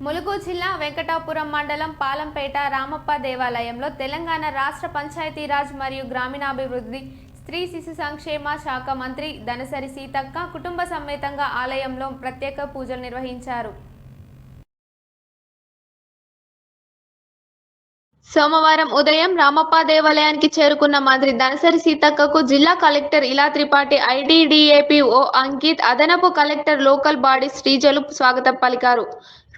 ములుగు జిల్లా వెంకటాపురం మండలం పాలంపేట రామప్ప దేవాలయంలో తెలంగాణ రాష్ట్ర పంచాయతీరాజ్ మరియు గ్రామీణాభివృద్ధి స్త్రీ శిశు సంక్షేమ శాఖ మంత్రి దనసరి సీతక్క కుటుంబ సమేతంగా ఆలయంలో ప్రత్యేక పూజలు నిర్వహించారు. సోమవారం ఉదయం రామప్ప దేవాలయానికి చేరుకున్న మంత్రి దనసరి సీతక్కకు జిల్లా కలెక్టర్ ఇలా త్రిపాఠి, ఐటీడీఏపీఓ అంకిత్, అదనపు కలెక్టర్ లోకల్ బాడీ శ్రీజలు స్వాగతం పలికారు.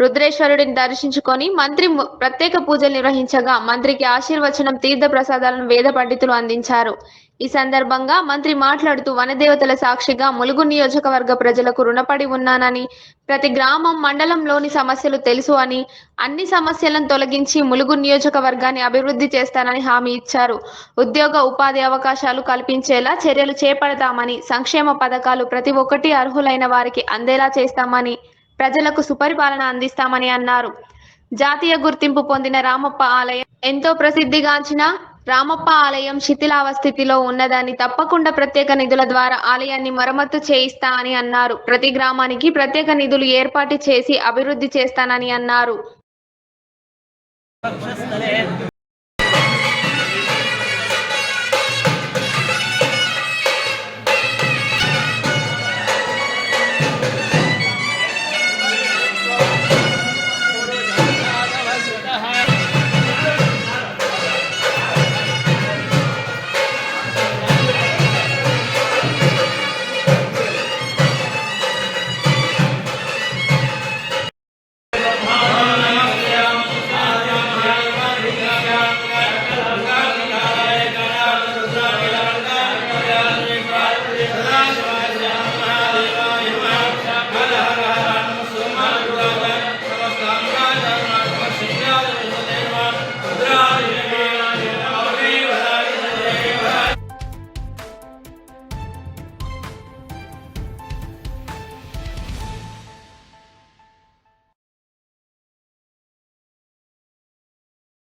రుద్రేశ్వరుడిని దర్శించుకొని మంత్రి ప్రత్యేక పూజలు నిర్వహించగా మంత్రికి ఆశీర్వచనం, తీర్థ ప్రసాదాలను వేద పండితులు అందించారు. ఈ సందర్భంగా మంత్రి మాట్లాడుతూ వనదేవతల సాక్షిగా ములుగు నియోజకవర్గ ప్రజలకు రుణపడి ఉన్నానని, ప్రతి గ్రామం, మండలంలోని సమస్యలు తెలుసు అని, అన్ని సమస్యలను తొలగించి ములుగు నియోజకవర్గాన్ని అభివృద్ధి చేస్తానని హామీ ఇచ్చారు. ఉద్యోగ, ఉపాధి అవకాశాలు కల్పించేలా చర్యలు చేపడతామని, సంక్షేమ పథకాలు ప్రతి ఒక్కటి అర్హులైన వారికి అందేలా చేస్తామని, ప్రజలకు సుపరిపాలన అందిస్తామని అన్నారు. జాతీయ గుర్తింపు పొందిన రామప్ప ఆలయం ఎంతో ప్రసిద్ధిగాంచిన రామప్ప ఆలయం శిథిలావస్థితిలో ఉన్నదని, తప్పకుండా ప్రత్యేక నిధుల ద్వారా ఆలయాన్ని మరమ్మతు చేయిస్తా అని అన్నారు. ప్రతి గ్రామానికి ప్రత్యేక నిధులు ఏర్పాటు చేసి అభివృద్ధి చేస్తానని అన్నారు.